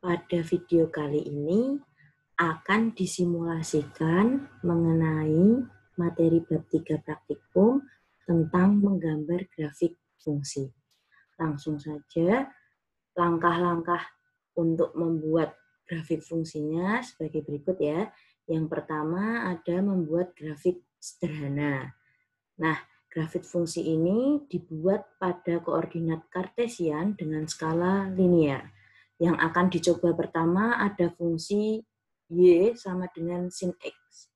pada video kali ini akan disimulasikan mengenai materi bab 3 praktikum tentang menggambar grafik fungsi. Langsung saja, langkah-langkah untuk membuat grafik fungsinya sebagai berikut ya. Yang pertama ada membuat grafik sederhana. Nah, grafik fungsi ini dibuat pada koordinat kartesian dengan skala linear. Yang akan dicoba pertama ada fungsi Y sama dengan sin X.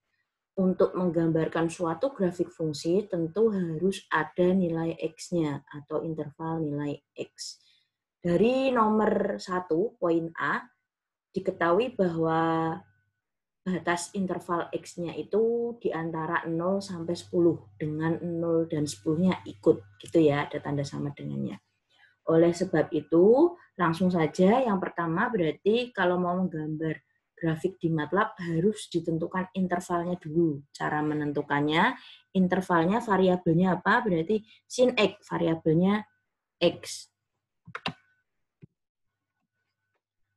Untuk menggambarkan suatu grafik fungsi tentu harus ada nilai X-nya atau interval nilai X. Dari nomor 1, poin A, diketahui bahwa batas interval X-nya itu di antara 0 sampai 10, dengan 0 dan 10-nya ikut, gitu ya, ada tanda sama dengannya. Oleh sebab itu, langsung saja yang pertama berarti kalau mau menggambar grafik di MATLAB harus ditentukan intervalnya dulu. Cara menentukannya, intervalnya variabelnya apa? Berarti sin X, variabelnya X.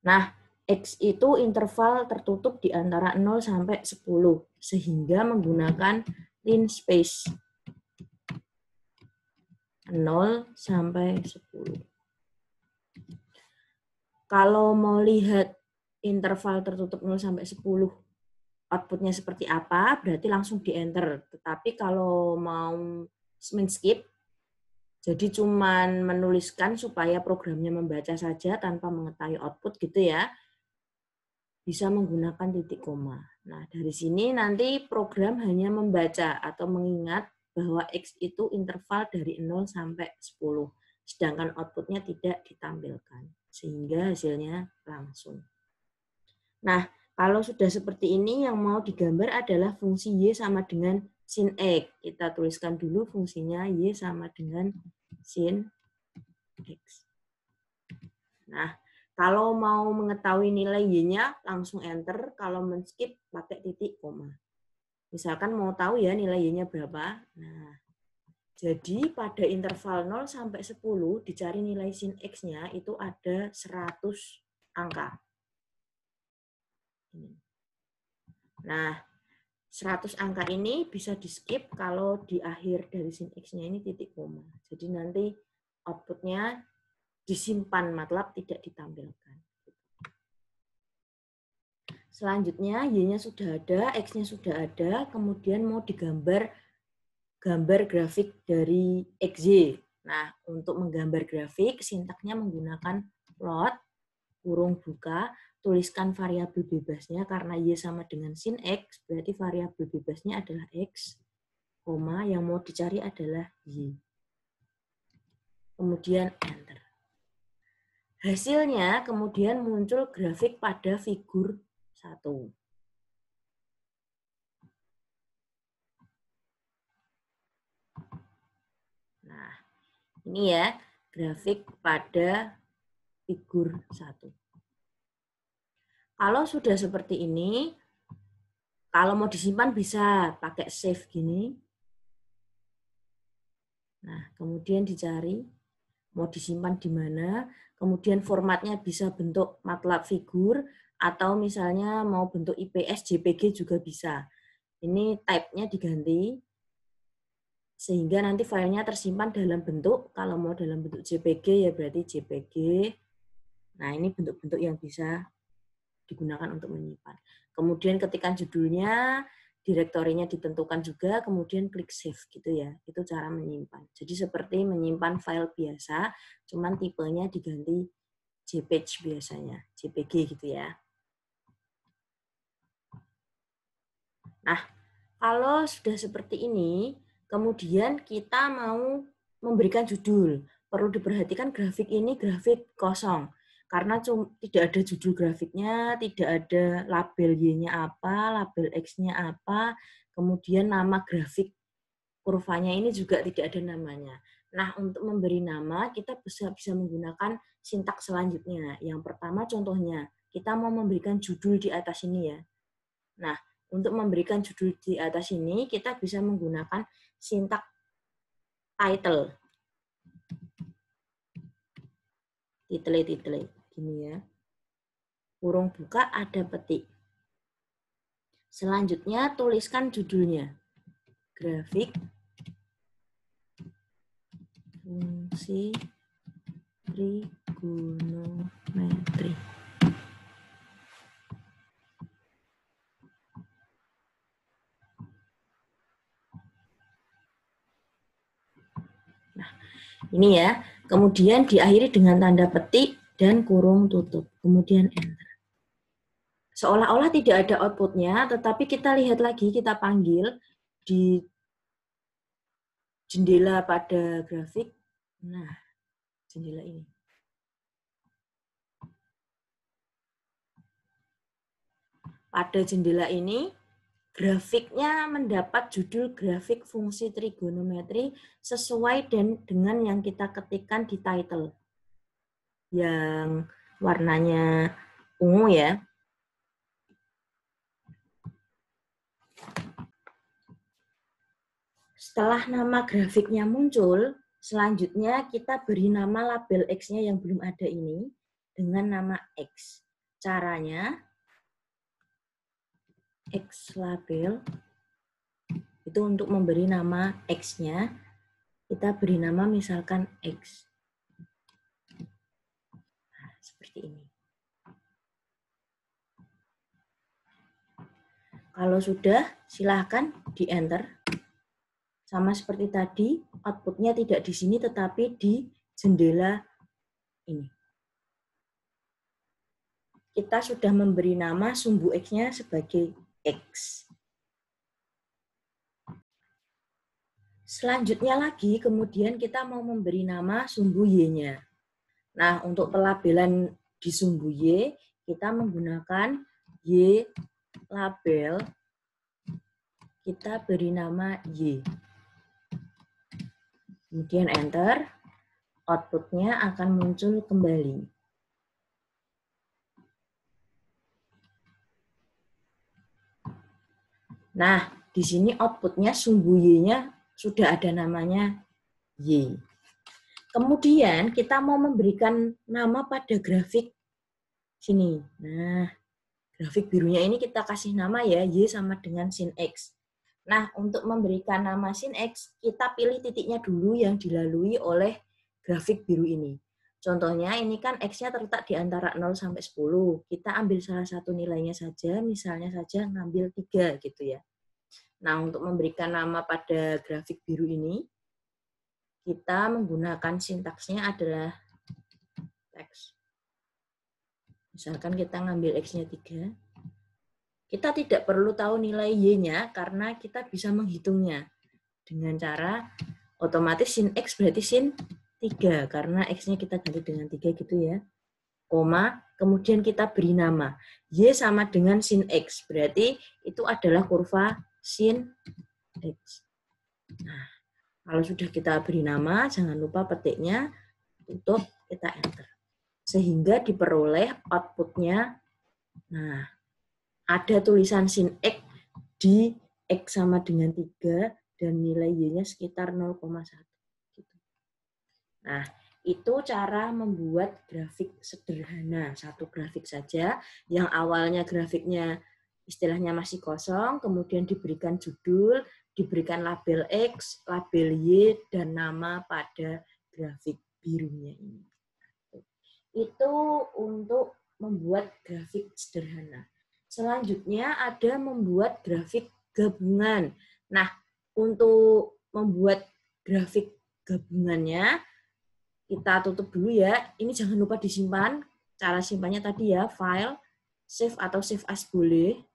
Nah, X itu interval tertutup di antara 0 sampai 10, sehingga menggunakan linspace 0 sampai 10. Kalau mau lihat interval tertutup 0 sampai 10, outputnya seperti apa, berarti langsung di-enter. Tetapi kalau mau men-skip, jadi cuman menuliskan supaya programnya membaca saja tanpa mengetahui output gitu ya, bisa menggunakan titik koma. Nah, dari sini nanti program hanya membaca atau mengingat bahwa X itu interval dari 0 sampai 10, sedangkan outputnya tidak ditampilkan, sehingga hasilnya langsung. Nah, kalau sudah seperti ini, yang mau digambar adalah fungsi Y sama dengan sin X. Kita tuliskan dulu fungsinya Y sama dengan sin X. Nah, kalau mau mengetahui nilai Y-nya, langsung enter. Kalau men-skip, pakai titik koma. Misalkan mau tahu ya nilai Y-nya berapa. Nah, jadi pada interval 0 sampai 10, dicari nilai sin X-nya itu ada 100 angka. Nah, 100 angka ini bisa di-skip kalau di akhir dari sin X-nya ini titik koma. Jadi nanti outputnya disimpan MATLAB, tidak ditampilkan. Selanjutnya, Y-nya sudah ada, X-nya sudah ada, kemudian mau digambar gambar grafik dari XY. Nah, untuk menggambar grafik, sintaknya menggunakan plot, kurung buka, tuliskan variabel bebasnya, karena Y sama dengan sin X, berarti variabel bebasnya adalah X, koma, yang mau dicari adalah Y. Kemudian enter. Hasilnya kemudian muncul grafik pada figur 1. Nah, ini ya grafik pada figur 1. Kalau sudah seperti ini, kalau mau disimpan bisa pakai save gini. Nah, kemudian dicari mau disimpan di mana, kemudian formatnya bisa bentuk MATLAB figur, atau misalnya mau bentuk IPS, JPG juga bisa. Ini type-nya diganti, sehingga nanti filenya tersimpan dalam bentuk, kalau mau dalam bentuk JPG ya berarti JPG. Nah, ini bentuk-bentuk yang bisa digunakan untuk menyimpan. Kemudian ketikkan judulnya, direktorinya ditentukan juga, kemudian klik save gitu ya. Itu cara menyimpan. Jadi seperti menyimpan file biasa, cuman tipenya diganti JPEG biasanya, JPG gitu ya. Nah, kalau sudah seperti ini, kemudian kita mau memberikan judul. Perlu diperhatikan grafik ini grafik kosong. Karena tidak ada judul grafiknya, tidak ada label Y-nya apa, label X-nya apa, kemudian nama grafik kurvanya ini juga tidak ada namanya. Nah, untuk memberi nama, kita bisa menggunakan sintaks selanjutnya. Yang pertama contohnya, kita mau memberikan judul di atas ini ya. Nah, untuk memberikan judul di atas ini, kita bisa menggunakan sintaks title. Title, gini ya. kurung buka, ada petik. Selanjutnya tuliskan judulnya. Grafik fungsi trigonometri. Nah, ini ya. Kemudian diakhiri dengan tanda petik dan kurung tutup. Kemudian enter. Seolah-olah tidak ada outputnya, tetapi kita lihat lagi, kita panggil di jendela pada grafik. Nah, jendela ini. Pada jendela ini, grafiknya mendapat judul grafik fungsi trigonometri sesuai dengan yang kita ketikkan di title. Yang warnanya ungu ya. Setelah nama grafiknya muncul, selanjutnya kita beri nama label X-nya yang belum ada ini dengan nama X. Caranya, X label, itu untuk memberi nama X-nya, kita beri nama misalkan X. Nah, seperti ini. Kalau sudah, silahkan di-enter. Sama seperti tadi, outputnya tidak di sini, tetapi di jendela ini. Kita sudah memberi nama sumbu X-nya sebagai X. Selanjutnya lagi, kemudian kita mau memberi nama sumbu Y-nya. Nah, untuk pelabelan di sumbu Y, kita menggunakan Y label, kita beri nama Y. Kemudian enter, outputnya akan muncul kembali. Nah, di sini outputnya sumbu Y-nya sudah ada namanya Y. Kemudian kita mau memberikan nama pada grafik sini. Nah, grafik birunya ini kita kasih nama ya, Y sama dengan sin X. Nah, untuk memberikan nama sin X, kita pilih titiknya dulu yang dilalui oleh grafik biru ini. Contohnya, ini kan X-nya terletak di antara 0 sampai 10. Kita ambil salah satu nilainya saja, misalnya saja ngambil 3 gitu ya. Nah, untuk memberikan nama pada grafik biru ini, kita menggunakan sintaksnya adalah X. Misalkan kita ngambil X-nya 3. Kita tidak perlu tahu nilai Y-nya karena kita bisa menghitungnya dengan cara otomatis sin X berarti sin 3 karena X-nya kita ganti dengan 3 gitu ya. Koma, kemudian kita beri nama. Y sama dengan sin X, berarti itu adalah kurva sin X. Nah, kalau sudah kita beri nama, jangan lupa petiknya, tutup, kita enter. Sehingga diperoleh outputnya, nah, ada tulisan sin X di X sama dengan 3 dan nilai Y-nya sekitar 0,1. Gitu. Nah, itu cara membuat grafik sederhana. Satu grafik saja, yang awalnya grafiknya istilahnya masih kosong, kemudian diberikan judul, diberikan label X, label Y, dan nama pada grafik birunya ini. Itu untuk membuat grafik sederhana. Selanjutnya ada membuat grafik gabungan. Nah, untuk membuat grafik gabungannya, kita tutup dulu ya. Ini jangan lupa disimpan. Cara simpannya tadi ya, file, save atau save as boleh.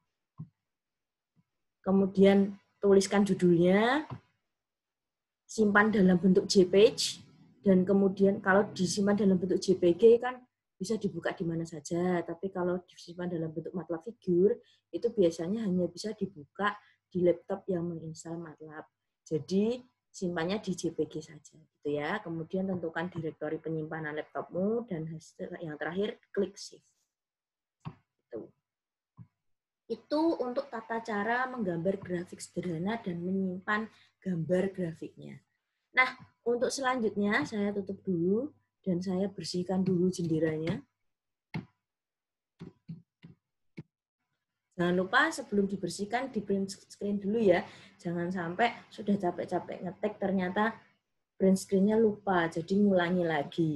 Kemudian tuliskan judulnya, simpan dalam bentuk JPEG, dan kemudian kalau disimpan dalam bentuk JPG kan bisa dibuka di mana saja. Tapi kalau disimpan dalam bentuk MATLAB figure, itu biasanya hanya bisa dibuka di laptop yang menginstal MATLAB. Jadi simpannya di JPG saja gitu ya. Kemudian tentukan direktori penyimpanan laptopmu dan yang terakhir klik save. Itu untuk tata cara menggambar grafik sederhana dan menyimpan gambar grafiknya. Nah, untuk selanjutnya saya tutup dulu dan saya bersihkan dulu jendelanya. Jangan lupa sebelum dibersihkan di print screen dulu ya. Jangan sampai sudah capek-capek ngetik ternyata print screen-nya lupa, jadi ngulangi lagi.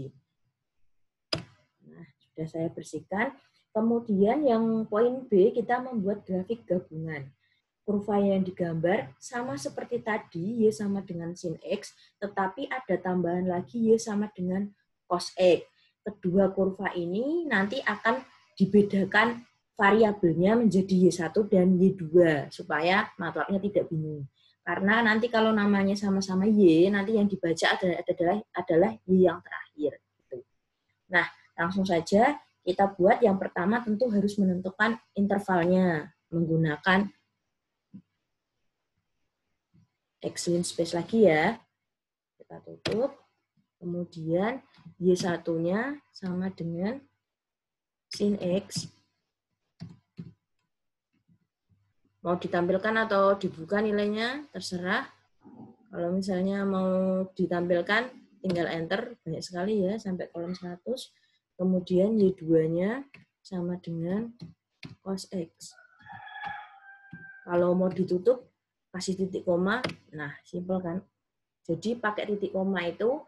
Nah, sudah saya bersihkan. Kemudian yang poin B, kita membuat grafik gabungan. Kurva yang digambar sama seperti tadi, Y sama dengan sin X, tetapi ada tambahan lagi Y sama dengan cos X. Kedua kurva ini nanti akan dibedakan variabelnya menjadi Y1 dan Y2, supaya MATLAB-nya tidak bingung. Karena nanti kalau namanya sama-sama Y, nanti yang dibaca adalah Y yang terakhir. Nah, langsung saja kita buat. Yang pertama tentu harus menentukan intervalnya menggunakan X-line space lagi ya. Kita tutup. Kemudian Y1-nya sama dengan sin X. Mau ditampilkan atau dibuka nilainya, terserah. Kalau misalnya mau ditampilkan, tinggal enter. Banyak sekali ya, sampai kolom 100. Kemudian Y2-nya sama dengan cos X. Kalau mau ditutup, kasih titik koma. Nah, simpel kan? Jadi pakai titik koma itu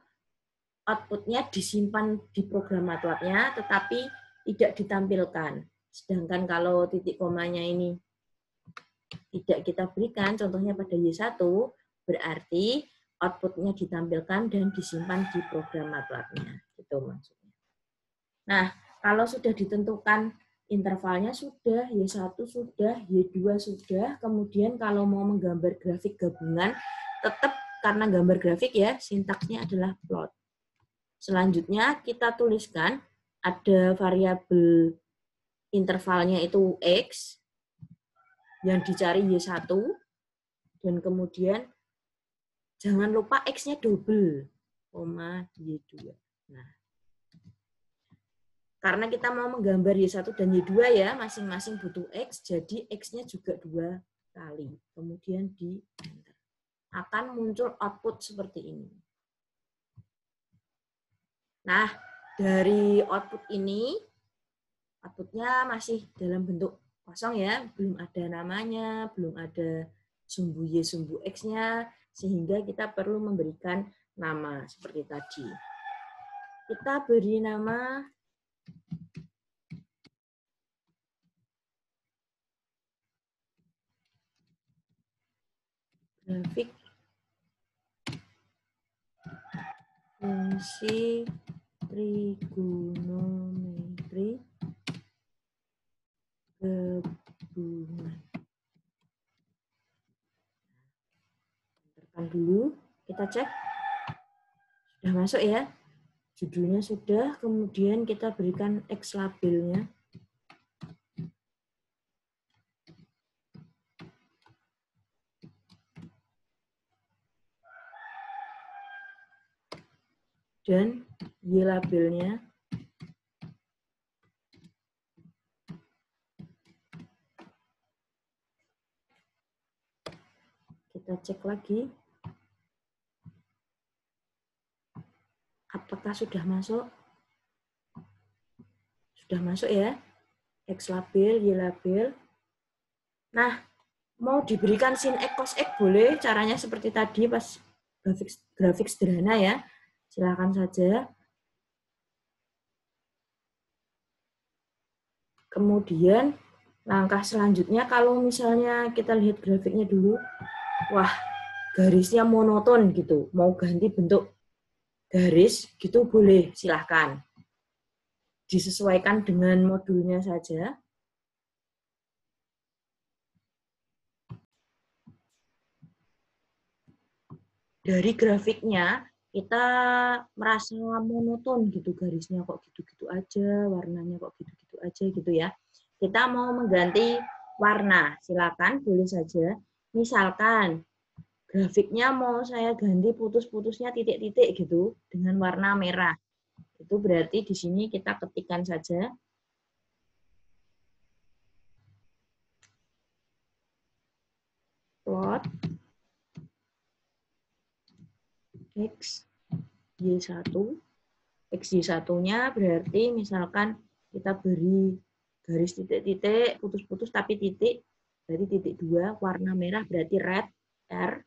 output-nya disimpan di program MATLAB-nya, tetapi tidak ditampilkan. Sedangkan kalau titik komanya ini tidak kita berikan, contohnya pada Y1, berarti output-nya ditampilkan dan disimpan di program MATLAB-nya. Itu maksudnya. Nah, kalau sudah ditentukan intervalnya sudah, Y1 sudah, Y2 sudah, kemudian kalau mau menggambar grafik gabungan, tetap karena gambar grafik ya, sintaksnya adalah plot. Selanjutnya kita tuliskan ada variabel intervalnya itu X, yang dicari Y1, dan kemudian jangan lupa X-nya double, koma Y2. Nah, karena kita mau menggambar Y1 dan Y2 ya, masing-masing butuh X, jadi X-nya juga 2 kali. Kemudian di enter. Akan muncul output seperti ini. Nah, dari output ini, outputnya masih dalam bentuk kosong ya, belum ada namanya, belum ada sumbu Y, sumbu X-nya, sehingga kita perlu memberikan nama seperti tadi. Kita beri nama grafik fungsi trigonometri gabungan. Entarkan dulu, kita cek. Sudah masuk ya. Judulnya sudah, kemudian kita berikan X labelnya. Dan Y labelnya. Kita cek lagi. Apakah sudah masuk? Sudah masuk ya. X label, Y label. Nah, mau diberikan sin X, cos X boleh. Caranya seperti tadi pas grafik sederhana ya. Silakan saja. Kemudian langkah selanjutnya kalau misalnya kita lihat grafiknya dulu, wah garisnya monoton gitu, mau ganti bentuk garis gitu boleh, silahkan. Disesuaikan dengan modulnya saja. Dari grafiknya kita merasa monoton gitu, garisnya kok gitu-gitu aja, warnanya kok gitu-gitu aja gitu ya. Kita mau mengganti warna, silakan boleh saja. Misalkan grafiknya mau saya ganti putus-putusnya titik-titik gitu dengan warna merah. Itu berarti di sini kita ketikkan saja plot X Y1. X Y1-nya berarti misalkan kita beri garis titik-titik, putus-putus tapi titik, berarti titik 2, warna merah berarti red, R.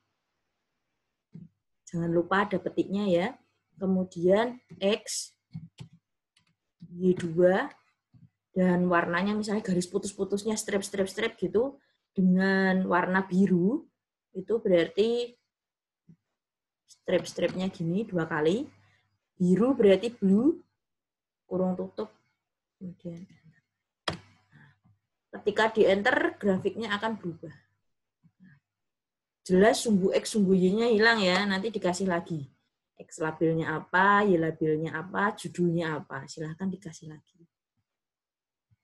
Jangan lupa ada petiknya ya. Kemudian X, Y2, dan warnanya misalnya garis putus-putusnya strip gitu, dengan warna biru, itu berarti strip-stripnya gini 2 kali. Biru berarti blue, kurung tutup. Kemudian ketika di enter, grafiknya akan berubah. Jelas sumbu X, sumbu Y-nya hilang ya, nanti dikasih lagi. X labelnya apa, Y labelnya apa, judulnya apa. Silahkan dikasih lagi.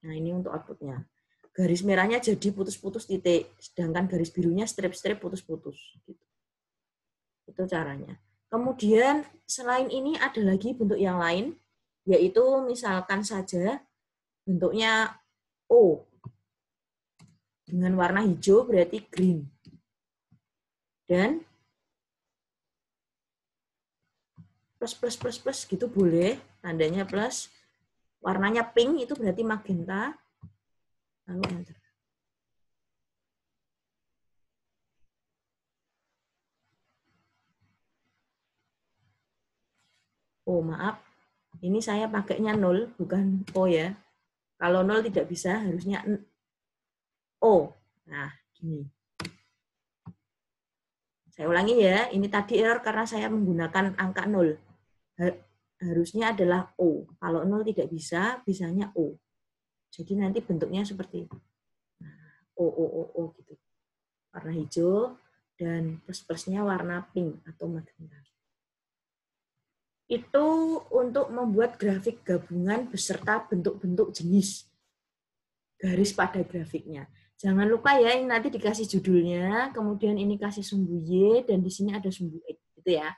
Nah, ini untuk outputnya. Garis merahnya jadi putus-putus titik, sedangkan garis birunya strip-strip putus-putus. Gitu. Itu caranya. Kemudian, selain ini ada lagi bentuk yang lain, yaitu misalkan saja bentuknya O. Dengan warna hijau berarti green. Dan plus gitu boleh, tandanya plus. Warnanya pink itu berarti magenta. Lalu enter. Oh, maaf. Ini saya pakainya 0, bukan O ya. Kalau 0 tidak bisa, harusnya O. Nah, gini. Saya ulangi ya, ini tadi error karena saya menggunakan angka 0. Harusnya adalah O. Kalau 0 tidak bisa, bisanya O. Jadi nanti bentuknya seperti itu. O gitu. Warna hijau dan plus-plusnya warna pink atau magenta. Itu untuk membuat grafik gabungan beserta bentuk-bentuk jenis garis pada grafiknya. Jangan lupa ya, ini nanti dikasih judulnya, kemudian ini kasih sumbu Y, dan di sini ada sumbu X, gitu ya.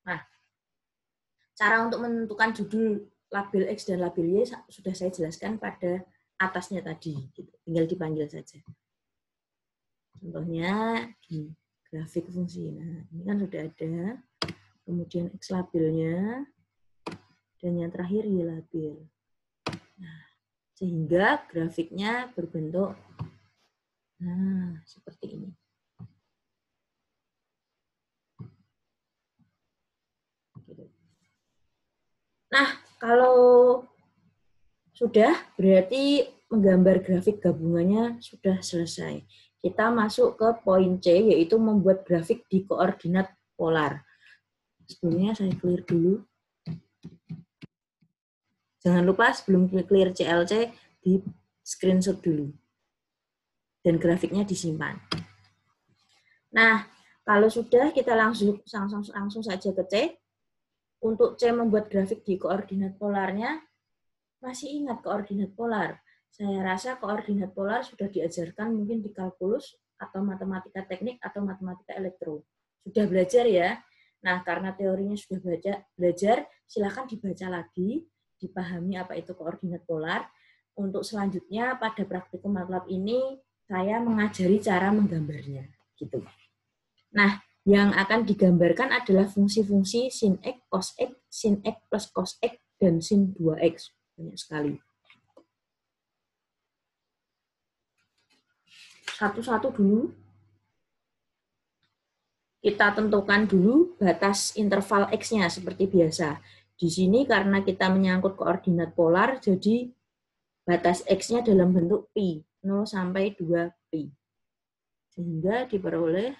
Nah, cara untuk menentukan judul label X dan label Y sudah saya jelaskan pada atasnya tadi. Gitu. Tinggal dipanggil saja. Contohnya, gini, grafik fungsi. Nah, ini kan sudah ada. Kemudian X labelnya, dan yang terakhir Y label. Nah, sehingga grafiknya berbentuk seperti ini. Nah, kalau sudah, berarti menggambar grafik gabungannya sudah selesai. Kita masuk ke poin C, yaitu membuat grafik di koordinat polar. Sebelumnya saya clear dulu. Jangan lupa sebelum clear CLC, di screenshot dulu. Dan grafiknya disimpan. Nah, kalau sudah, kita langsung saja ke C. Untuk C membuat grafik di koordinat polarnya, masih ingat koordinat polar? Saya rasa koordinat polar sudah diajarkan mungkin di kalkulus atau matematika teknik atau matematika elektro. Sudah belajar ya? Nah, karena teorinya sudah belajar, silakan dibaca lagi, dipahami apa itu koordinat polar. Untuk selanjutnya, pada praktikum MATLAB ini, saya mengajari cara menggambarnya. Gitu. Nah, yang akan digambarkan adalah fungsi-fungsi sin X, cos X, sin X plus cos X, dan sin 2X. Banyak sekali. Satu-satu dulu. Kita tentukan dulu batas interval X-nya seperti biasa. Di sini karena kita menyangkut koordinat polar, jadi batas X-nya dalam bentuk pi, 0 sampai 2 pi. Sehingga diperoleh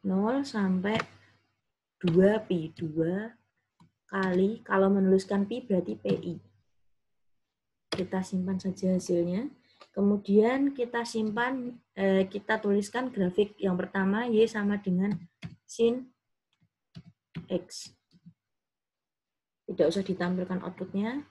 0 sampai 2 pi. 2 kali, kalau menuliskan pi berarti pi. Kita simpan saja hasilnya. Kemudian kita simpan, kita tuliskan grafik yang pertama, Y sama dengan sin X. Tidak usah ditampilkan outputnya.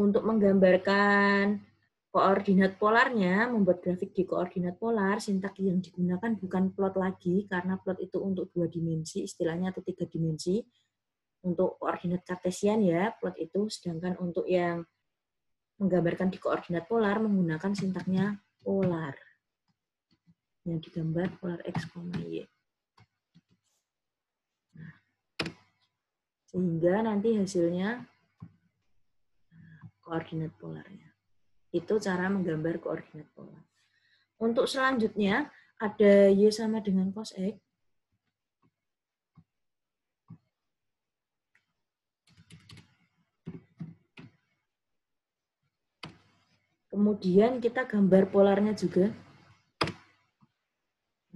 Untuk menggambarkan koordinat polarnya, membuat grafik di koordinat polar, sintak yang digunakan bukan plot lagi, karena plot itu untuk 2 dimensi, istilahnya atau 3 dimensi. Untuk koordinat kartesian ya, plot itu, sedangkan untuk yang menggambarkan di koordinat polar menggunakan sintaknya polar. Yang digambar polar X, Y. Nah. Sehingga nanti hasilnya koordinat polarnya. Itu cara menggambar koordinat polar. Untuk selanjutnya, ada Y sama dengan cos X. Kemudian kita gambar polarnya juga.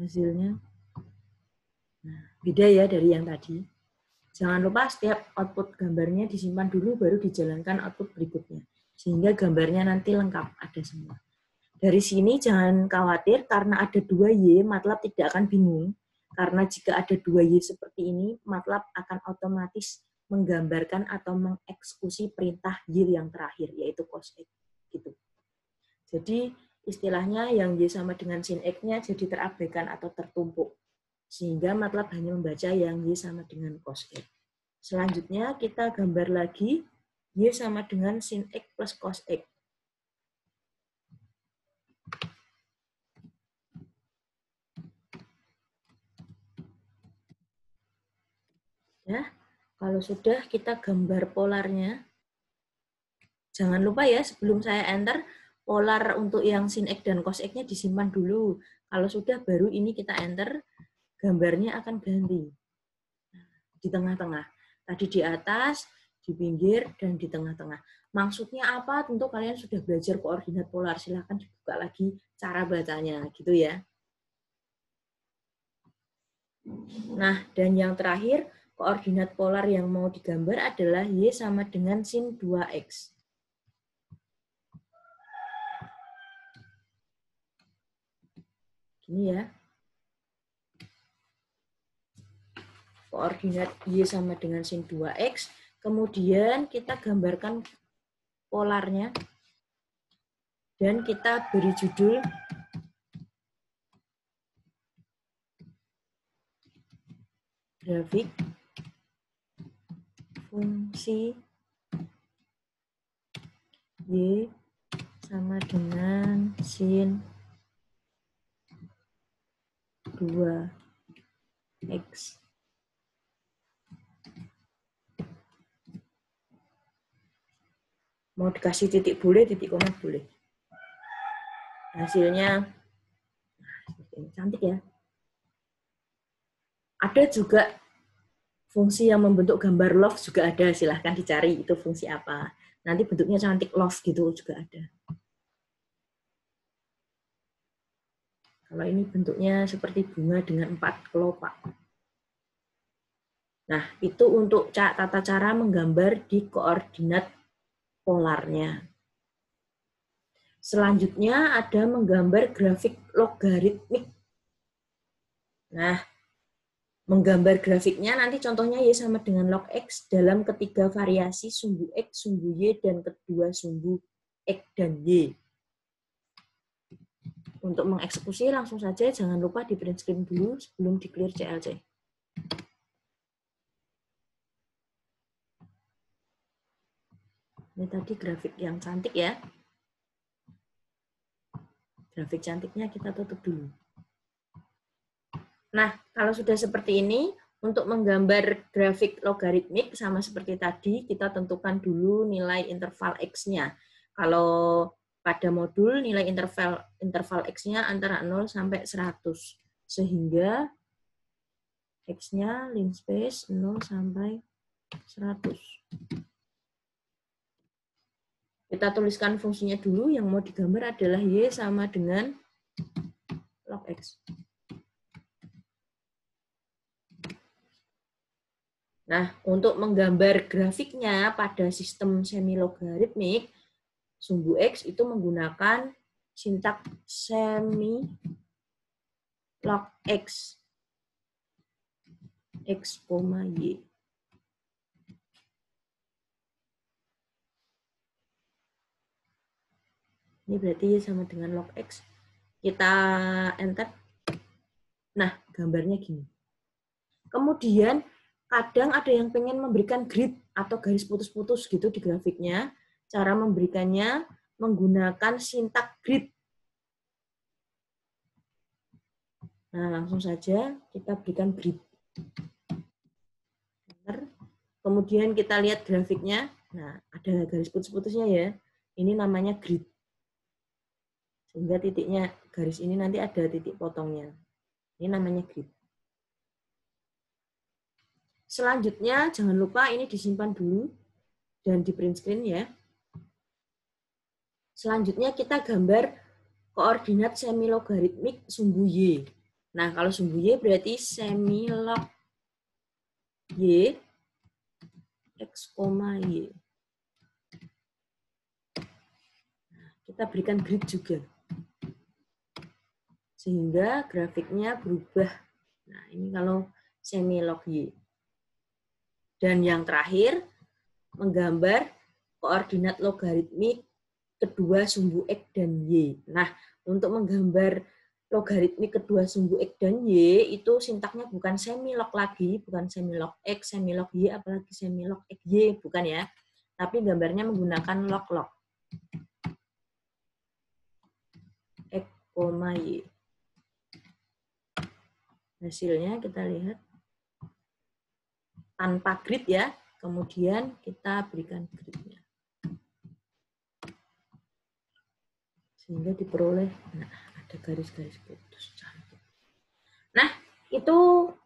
Hasilnya. Nah, beda ya dari yang tadi. Jangan lupa setiap output gambarnya disimpan dulu, baru dijalankan output berikutnya. Sehingga gambarnya nanti lengkap, ada semua. Dari sini jangan khawatir, karena ada 2Y, MATLAB tidak akan bingung. Karena jika ada 2Y seperti ini, MATLAB akan otomatis menggambarkan atau mengeksekusi perintah Y yang terakhir, yaitu cos X. Gitu. Jadi istilahnya yang Y sama dengan sin X-nya jadi terabaikan atau tertumpuk. Sehingga MATLAB hanya membaca yang Y sama dengan cos X. Selanjutnya kita gambar lagi Y sama dengan sin X plus cos X. Ya, kalau sudah kita gambar polarnya. Jangan lupa ya, sebelum saya enter, polar untuk yang sin X dan cos X-nya disimpan dulu. Kalau sudah, baru ini kita enter, gambarnya akan ganti. Di tengah-tengah. Tadi di atas, di pinggir, dan di tengah-tengah. Maksudnya apa? Tentu kalian sudah belajar koordinat polar. Silahkan dibuka lagi cara bacanya, gitu ya. Nah, dan yang terakhir, koordinat polar yang mau digambar adalah Y sama dengan sin 2X. Gini ya. Koordinat Y sama dengan sin 2X. Kemudian kita gambarkan polarnya. Dan kita beri judul grafik fungsi Y sama dengan sin 2X. Mau dikasih titik boleh, titik koma boleh. Hasilnya cantik ya. Ada juga fungsi yang membentuk gambar love juga ada, silahkan dicari itu fungsi apa. Nanti bentuknya cantik love gitu juga ada. Kalau ini bentuknya seperti bunga dengan 4 kelopak. Nah, itu untuk tata cara menggambar di koordinat polarnya. Selanjutnya ada menggambar grafik logaritmik. Nah, menggambar grafiknya nanti contohnya Y sama dengan log X dalam ketiga variasi sumbu X, sumbu Y, dan kedua sumbu X dan Y. Untuk mengeksekusi langsung saja, jangan lupa di print screen dulu sebelum di clear CLC. Ini tadi grafik yang cantik ya. Grafik cantiknya kita tutup dulu. Nah, kalau sudah seperti ini, untuk menggambar grafik logaritmik sama seperti tadi, kita tentukan dulu nilai interval X-nya. Kalau pada modul, nilai interval X-nya antara 0 sampai 100. Sehingga X-nya linspace 0 sampai 100. Kita tuliskan fungsinya dulu, yang mau digambar adalah Y sama dengan log X. Nah, untuk menggambar grafiknya pada sistem semi-logaritmik, sumbu X itu menggunakan sintak semi log X, X, Y. Ini berarti Y sama dengan log X. Kita enter. Nah, gambarnya gini. Kemudian, kadang ada yang pengen memberikan grid atau garis putus-putus gitu di grafiknya. Cara memberikannya menggunakan sintak grid. Nah, langsung saja kita berikan grid. Kemudian kita lihat grafiknya. Nah, ada garis putus-putusnya ya. Ini namanya grid. Sehingga titiknya, garis ini nanti ada titik potongnya. Ini namanya grid. Selanjutnya, jangan lupa ini disimpan dulu dan di print screen ya. Selanjutnya kita gambar koordinat semi-logaritmik sumbu Y. Nah, kalau sumbu Y berarti semilog Y X, Y. Nah, kita berikan grid juga. Sehingga grafiknya berubah. Nah, ini kalau semilog Y. Dan yang terakhir, menggambar koordinat logaritmik kedua sumbu X dan Y. Nah, untuk menggambar logaritmik kedua sumbu X dan Y, itu sintaknya bukan semilog lagi, bukan semilog X, semilog Y, apalagi semilog XY, bukan ya. Tapi gambarnya menggunakan log-log. X, Y. Hasilnya kita lihat. Tanpa grid ya, kemudian kita berikan gridnya. Sehingga diperoleh, nah, ada garis-garis putus. Nah, itu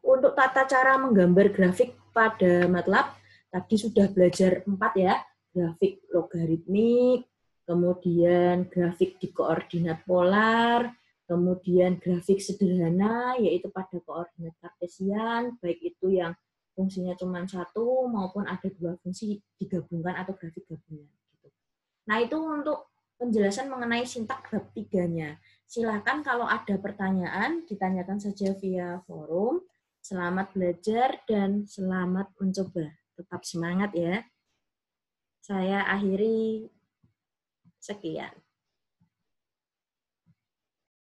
untuk tata cara menggambar grafik pada MATLAB. Tadi sudah belajar 4 ya, grafik logaritmik, kemudian grafik di koordinat polar, kemudian grafik sederhana, yaitu pada koordinat kartesian, baik itu yang fungsinya cuma satu maupun ada dua fungsi digabungkan atau grafik gabungan. Nah, itu untuk penjelasan mengenai sintak bab 3-nya. Silakan kalau ada pertanyaan, ditanyakan saja via forum. Selamat belajar dan selamat mencoba. Tetap semangat ya. Saya akhiri sekian.